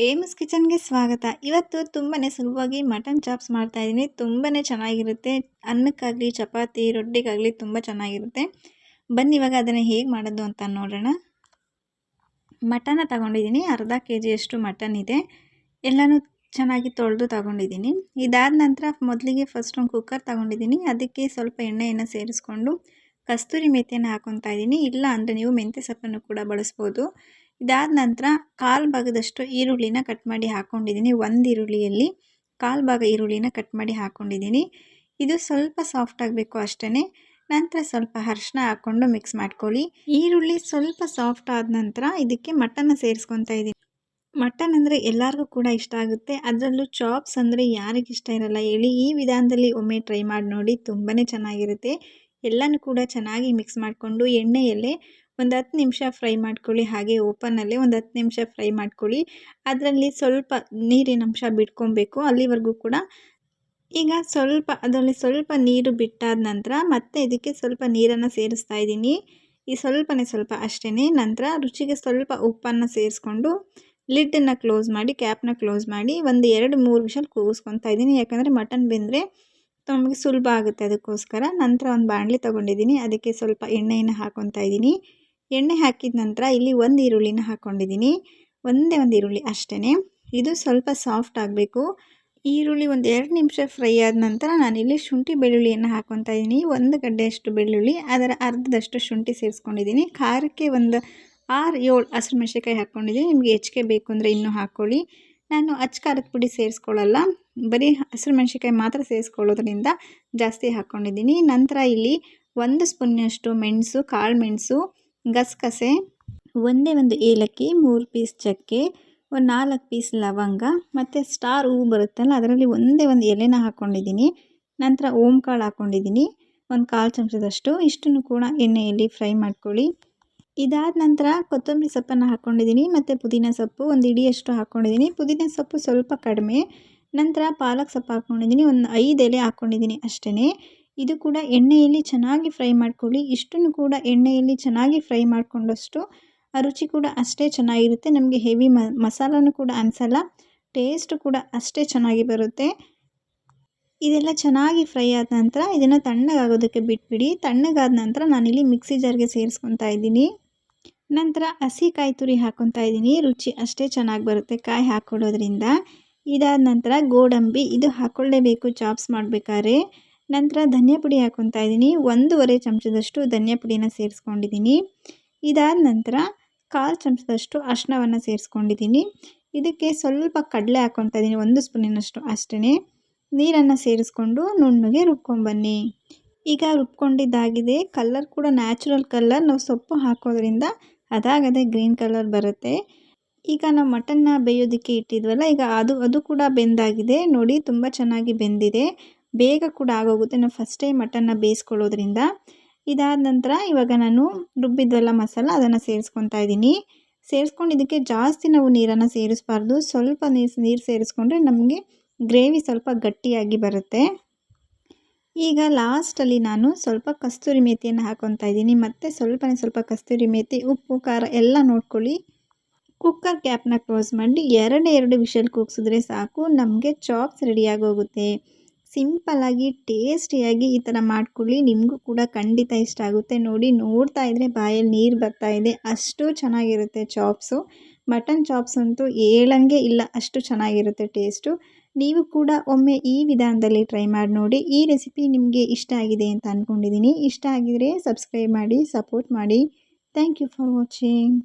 AIIMS ಕಿಚನ್ಗೆ ಸ್ವಾಗತ. ಇವತ್ತು ತುಂಬಾ ಸುಲಭವಾಗಿ ಮಟನ್ ಚಾಪ್ಸ್ ಮಾಡ್ತಾಯಿದ್ದೀನಿ. ತುಂಬಾ ಚೆನ್ನಾಗಿರುತ್ತೆ. ಅನ್ನಕ್ಕಾಗಲಿ ಚಪಾತಿ ರೊಟ್ಟಿಗಾಗಲಿ ತುಂಬ ಚೆನ್ನಾಗಿರುತ್ತೆ. ಬನ್ನಿ ಇವಾಗ ಅದನ್ನು ಹೇಗೆ ಮಾಡೋದು ಅಂತ ನೋಡೋಣ. ಮಟನ್ನ ತಗೊಂಡಿದ್ದೀನಿ, ಅರ್ಧ ಕೆಜಿಯಷ್ಟು ಮಟನ್ ಇದೆ. ಎಲ್ಲನೂ ಚೆನ್ನಾಗಿ ತೊಳೆದು ತಗೊಂಡಿದ್ದೀನಿ. ಇದಾದ ನಂತರ ಮೊದಲಿಗೆ ಫಸ್ಟ್ ಒಂದು ಕುಕ್ಕರ್ ತಗೊಂಡಿದ್ದೀನಿ. ಅದಕ್ಕೆ ಸ್ವಲ್ಪ ಎಣ್ಣೆಯನ್ನು ಸೇರಿಸ್ಕೊಂಡು ಕಸ್ತೂರಿ ಮೆಥಿಯನ್ನು ಹಾಕೊತಾ ಇದ್ದೀನಿ. ಇಲ್ಲ ಅಂದರೆ ನೀವು ಮೆಂತ್ಯ ಸೊಪ್ಪನ್ನು ಕೂಡ ಬಳಸ್ಬೋದು. ಇದಾದ ನಂತರ ಕಾಲು ಭಾಗದಷ್ಟು ಈರುಳ್ಳಿನ ಕಟ್ ಮಾಡಿ ಹಾಕ್ಕೊಂಡಿದ್ದೀನಿ. ಒಂದು ಈರುಳ್ಳಿಯಲ್ಲಿ ಕಾಲು ಭಾಗ ಈರುಳ್ಳಿನ ಕಟ್ ಮಾಡಿ ಹಾಕ್ಕೊಂಡಿದ್ದೀನಿ. ಇದು ಸ್ವಲ್ಪ ಸಾಫ್ಟ್ ಆಗಬೇಕು ಅಷ್ಟೇ. ನಂತರ ಸ್ವಲ್ಪ ಅರಿಶಿನ ಹಾಕ್ಕೊಂಡು ಮಿಕ್ಸ್ ಮಾಡ್ಕೊಳ್ಳಿ. ಈರುಳ್ಳಿ ಸ್ವಲ್ಪ ಸಾಫ್ಟ್ ಆದ ನಂತರ ಇದಕ್ಕೆ ಮಟನ್ನ ಸೇರಿಸ್ಕೊತಾ ಇದ್ದೀನಿ. ಮಟನ್ ಅಂದರೆ ಎಲ್ಲರಿಗೂ ಕೂಡ ಇಷ್ಟ ಆಗುತ್ತೆ. ಅದರಲ್ಲೂ ಚಾಪ್ಸ್ ಅಂದರೆ ಯಾರಿಗೆ ಇಷ್ಟ ಇರಲ್ಲ ಹೇಳಿ. ಈ ವಿಧಾನದಲ್ಲಿ ಒಮ್ಮೆ ಟ್ರೈ ಮಾಡಿ ನೋಡಿ, ತುಂಬಾ ಚೆನ್ನಾಗಿರುತ್ತೆ. ಎಲ್ಲನೂ ಕೂಡ ಚೆನ್ನಾಗಿ ಮಿಕ್ಸ್ ಮಾಡಿಕೊಂಡು ಎಣ್ಣೆಯಲ್ಲೇ ಒಂದು 10 ನಿಮಿಷ ಫ್ರೈ ಮಾಡ್ಕೊಳ್ಳಿ. ಹಾಗೆ ಓಪನಲ್ಲೇ ಒಂದು 10 ನಿಮಿಷ ಫ್ರೈ ಮಾಡ್ಕೊಳ್ಳಿ. ಅದರಲ್ಲಿ ಸ್ವಲ್ಪ ನೀರಿನ ಅಂಶ ಬಿಟ್ಕೊಬೇಕು ಅಲ್ಲಿವರೆಗೂ ಕೂಡ. ಈಗ ಅದರಲ್ಲಿ ಸ್ವಲ್ಪ ನೀರು ಬಿಟ್ಟಾದ ನಂತರ ಮತ್ತೆ ಇದಕ್ಕೆ ಸ್ವಲ್ಪ ನೀರನ್ನು ಸೇರಿಸ್ತಾ ಇದ್ದೀನಿ. ಈ ಸ್ವಲ್ಪ ಅಷ್ಟೇ. ನಂತರ ರುಚಿಗೆ ಸ್ವಲ್ಪ ಉಪ್ಪನ್ನು ಸೇರಿಸ್ಕೊಂಡು ಲಿಡ್ಡನ್ನು ಕ್ಲೋಸ್ ಮಾಡಿ, ಕ್ಯಾಪ್ನ ಕ್ಲೋಸ್ ಮಾಡಿ ಒಂದು 2-3 ವಿಷಲ್ ಕೂಗಿಸ್ಕೊತಾ ಇದ್ದೀನಿ. ಯಾಕಂದರೆ ಮಟನ್ ಬೆಂದರೆ ನಮಗೆ ಸುಲಭ ಆಗುತ್ತೆ, ಅದಕ್ಕೋಸ್ಕರ. ನಂತರ ಒಂದು ಬಾಣಲಿ ತೊಗೊಂಡಿದ್ದೀನಿ. ಅದಕ್ಕೆ ಸ್ವಲ್ಪ ಎಣ್ಣೆಯನ್ನು ಹಾಕ್ಕೊತಾ ಇದ್ದೀನಿ. ಎಣ್ಣೆ ಹಾಕಿದ ನಂತರ ಇಲ್ಲಿ ಒಂದು ಈರುಳ್ಳಿನ ಹಾಕ್ಕೊಂಡಿದ್ದೀನಿ. ಒಂದೇ ಒಂದು ಈರುಳ್ಳಿ ಅಷ್ಟೇ. ಇದು ಸ್ವಲ್ಪ ಸಾಫ್ಟ್ ಆಗಬೇಕು. ಈರುಳ್ಳಿ ಒಂದು 2 ನಿಮಿಷ ಫ್ರೈ ಆದ ನಂತರ ನಾನಿಲ್ಲಿ ಶುಂಠಿ ಬೆಳ್ಳುಳ್ಳಿಯನ್ನು ಹಾಕ್ಕೊತಾ ಇದ್ದೀನಿ. 1 ಗಡ್ಡೆಯಷ್ಟು ಬೆಳ್ಳುಳ್ಳಿ, ಅದರ ಅರ್ಧದಷ್ಟು ಶುಂಠಿ ಸೇರಿಸ್ಕೊಂಡಿದ್ದೀನಿ. ಖಾರಕ್ಕೆ ಒಂದು 6-7 ಹಸಿಮೆಣಸಿನ್ಕಾಯಿ ಹಾಕ್ಕೊಂಡಿದ್ದೀನಿ. ನಿಮಗೆ ಹೆಚ್ಚಿಗೆ ಬೇಕು ಅಂದರೆ ಇನ್ನೂ ಹಾಕ್ಕೊಳ್ಳಿ. ನಾನು ಅಚ್ಚ ಖಾರದ ಪುಡಿ ಸೇರಿಸ್ಕೊಳ್ಳಲ್ಲ, ಬರೀ ಹಸಿಮೆಣಸಿನ್ಕಾಯಿ ಮಾತ್ರ ಸೇರಿಸ್ಕೊಳ್ಳೋದ್ರಿಂದ ಜಾಸ್ತಿ ಹಾಕ್ಕೊಂಡಿದ್ದೀನಿ. ನಂತರ ಇಲ್ಲಿ 1 ಸ್ಪೂನ್ನಷ್ಟು ಮೆಣಸು, ಕಾಳು ಮೆಣಸು, ಗಸಗಸೆ, ಒಂದೇ ಒಂದು ಏಲಕ್ಕಿ, 3 ಪೀಸ್ ಚಕ್ಕೆ, ಒಂದು 4 ಪೀಸ್ ಲವಂಗ ಮತ್ತು ಸ್ಟಾರ್ ಹೂವು ಬರುತ್ತಲ್ಲ ಅದರಲ್ಲಿ ಒಂದೇ ಒಂದು ಎಲೆನ ಹಾಕ್ಕೊಂಡಿದ್ದೀನಿ. ನಂತರ ಓಂಕಾಳು ಹಾಕ್ಕೊಂಡಿದ್ದೀನಿ, ಒಂದು 1/4 ಚಮಚದಷ್ಟು. ಇಷ್ಟನ್ನು ಕೂಡ ಎಣ್ಣೆಯಲ್ಲಿ ಫ್ರೈ ಮಾಡ್ಕೊಳ್ಳಿ. ಇದಾದ ನಂತರ ಕೊತ್ತಂಬರಿ ಸೊಪ್ಪನ್ನು ಹಾಕ್ಕೊಂಡಿದ್ದೀನಿ ಮತ್ತು ಪುದೀನ ಸೊಪ್ಪು ಒಂದು ಇಡಿಯಷ್ಟು ಹಾಕ್ಕೊಂಡಿದ್ದೀನಿ. ಪುದೀನ ಸೊಪ್ಪು ಸ್ವಲ್ಪ ಕಡಿಮೆ. ನಂತರ ಪಾಲಕ್ ಸೊಪ್ಪು ಹಾಕ್ಕೊಂಡಿದ್ದೀನಿ, ಒಂದು 5 ಎಲೆ ಹಾಕ್ಕೊಂಡಿದ್ದೀನಿ ಅಷ್ಟೇ. ಇದು ಕೂಡ ಎಣ್ಣೆಯಲ್ಲಿ ಚೆನ್ನಾಗಿ ಫ್ರೈ ಮಾಡ್ಕೊಳ್ಳಿ. ಇಷ್ಟನ್ನು ಕೂಡ ಎಣ್ಣೆಯಲ್ಲಿ ಚೆನ್ನಾಗಿ ಫ್ರೈ ಮಾಡಿಕೊಂಡಷ್ಟು ಆ ರುಚಿ ಕೂಡ ಅಷ್ಟೇ ಚೆನ್ನಾಗಿರುತ್ತೆ. ನಮಗೆ ಹೆವಿ ಮಸಾಲನೂ ಕೂಡ ಅನಿಸಲ್ಲ, ಟೇಸ್ಟ್ ಕೂಡ ಅಷ್ಟೇ ಚೆನ್ನಾಗಿ ಬರುತ್ತೆ. ಇದೆಲ್ಲ ಚೆನ್ನಾಗಿ ಫ್ರೈ ಆದ ನಂತರ ಇದನ್ನು ತಣ್ಣಗಾಗೋದಕ್ಕೆ ಬಿಟ್ಬಿಡಿ. ತಣ್ಣಗಾದ ನಂತರ ನಾನಿಲ್ಲಿ ಮಿಕ್ಸಿ ಜಾರ್ಗೆ ಸೇರಿಸ್ಕೊತಾ ಇದ್ದೀನಿ. ನಂತರ ಹಸಿ ಕಾಯಿ ತುರಿ ಹಾಕ್ಕೊತಾ ಇದ್ದೀನಿ. ರುಚಿ ಅಷ್ಟೇ ಚೆನ್ನಾಗಿ ಬರುತ್ತೆ ಕಾಯಿ ಹಾಕ್ಕೊಳ್ಳೋದ್ರಿಂದ. ಇದಾದ ನಂತರ ಗೋಡಂಬಿ, ಇದು ಹಾಕ್ಕೊಳ್ಳೇಬೇಕು ಚಾಪ್ಸ್ ಮಾಡಬೇಕಾದ್ರೆ. ನಂತರ ಧನಿಯಾ ಪುಡಿ ಹಾಕ್ಕೊತಾ ಇದ್ದೀನಿ. 1.5 ಚಮಚದಷ್ಟು ಧನಿಯಾ ಪುಡಿನ ಸೇರಿಸ್ಕೊಂಡಿದ್ದೀನಿ. ಇದಾದ ನಂತರ 1/4 ಚಮಚದಷ್ಟು ಅರಿಶಿನವನ್ನು ಸೇರಿಸ್ಕೊಂಡಿದ್ದೀನಿ. ಇದಕ್ಕೆ ಸ್ವಲ್ಪ ಕಡಲೆ ಹಾಕ್ಕೊತಾ ಇದ್ದೀನಿ, 1 ಸ್ಪೂನಿನಷ್ಟು ಅಷ್ಟೇ. ನೀರನ್ನು ಸೇರಿಸ್ಕೊಂಡು ನುಣ್ಣಗೆ ರುಬ್ಕೊಂಬನ್ನಿ. ಈಗ ರುಬ್ಕೊಂಡಿದ್ದಾಗಿದೆ. ಕಲರ್ ಕೂಡ ನ್ಯಾಚುರಲ್ ಕಲರ್, ನಾವು ಸೊಪ್ಪು ಹಾಕೋದ್ರಿಂದ ಅದಾಗದೇ ಗ್ರೀನ್ ಕಲರ್ ಬರುತ್ತೆ. ಈಗ ನಾವು ಮಟನ್ನ ಬೇಯೋದಕ್ಕೆ ಇಟ್ಟಿದ್ವಲ್ಲ, ಈಗ ಅದು ಕೂಡ ಬೆಂದಾಗಿದೆ ನೋಡಿ, ತುಂಬ ಚೆನ್ನಾಗಿ ಬೆಂದಿದೆ. ಬೇಗ ಕೂಡ ಆಗೋಗುತ್ತೆ ನಾವು ಫಸ್ಟೇ ಮಟನ್ನ ಬೇಯಿಸ್ಕೊಳ್ಳೋದ್ರಿಂದ. ಇದಾದ ನಂತರ ಇವಾಗ ನಾನು ರುಬ್ಬಿದ್ವಲ್ಲ ಮಸಾಲ, ಅದನ್ನು ಸೇರಿಸ್ಕೊತಾ ಇದ್ದೀನಿ. ಸೇರಿಸ್ಕೊಂಡು ಇದಕ್ಕೆ ಜಾಸ್ತಿ ನಾವು ನೀರನ್ನು ಸೇರಿಸಬಾರ್ದು, ಸ್ವಲ್ಪ ನೀರು ಸೇರಿಸ್ಕೊಂಡ್ರೆ ನಮಗೆ ಗ್ರೇವಿ ಸ್ವಲ್ಪ ಗಟ್ಟಿಯಾಗಿ ಬರುತ್ತೆ. ಈಗ ಲಾಸ್ಟಲ್ಲಿ ನಾನು ಸ್ವಲ್ಪ ಕಸ್ತೂರಿ ಮೇಥಿಯನ್ನು ಹಾಕ್ಕೊತಾ ಇದ್ದೀನಿ. ಮತ್ತು ಸ್ವಲ್ಪ ಕಸ್ತೂರಿ ಮೇಥಿ, ಉಪ್ಪು, ಖಾರ ಎಲ್ಲ ನೋಡ್ಕೊಳ್ಳಿ. ಕುಕ್ಕರ್ ಕ್ಯಾಪ್ನ ಕ್ಲೋಸ್ ಮಾಡಿ 2 ವಿಷಲ್ ಕೂಗಿಸಿದ್ರೆ ಸಾಕು, ನಮಗೆ ಚಾಪ್ಸ್ ರೆಡಿಯಾಗಿ ಹೋಗುತ್ತೆ. ಸಿಂಪಲ್ಲಾಗಿ ಟೇಸ್ಟಿಯಾಗಿ ಈ ಥರ ಮಾಡ್ಕೊಳ್ಳಿ. ನಿಮಗೂ ಕೂಡ ಖಂಡಿತ ಇಷ್ಟ ಆಗುತ್ತೆ. ನೋಡ್ತಾ ಇದ್ದರೆ ಬಾಯಲ್ಲಿ ನೀರು ಬರ್ತಾ ಇದೆ, ಅಷ್ಟು ಚೆನ್ನಾಗಿರುತ್ತೆ ಚಾಪ್ಸು. ಮಟನ್ ಚಾಪ್ಸ್ ಅಂತೂ ಹೇಳಂಗೆ ಇಲ್ಲ, ಅಷ್ಟು ಚೆನ್ನಾಗಿರುತ್ತೆ ಟೇಸ್ಟು. ನೀವು ಕೂಡ ಒಮ್ಮೆ ಈ ವಿಧಾನದಲ್ಲಿ ಟ್ರೈ ಮಾಡಿ ನೋಡಿ. ಈ ರೆಸಿಪಿ ನಿಮಗೆ ಇಷ್ಟ ಆಗಿದೆ ಅಂತ ಅಂದ್ಕೊಂಡಿದ್ದೀನಿ. ಇಷ್ಟ ಆಗಿದರೆ ಸಬ್ಸ್ಕ್ರೈಬ್ ಮಾಡಿ, ಸಪೋರ್ಟ್ ಮಾಡಿ. Thank you for watching.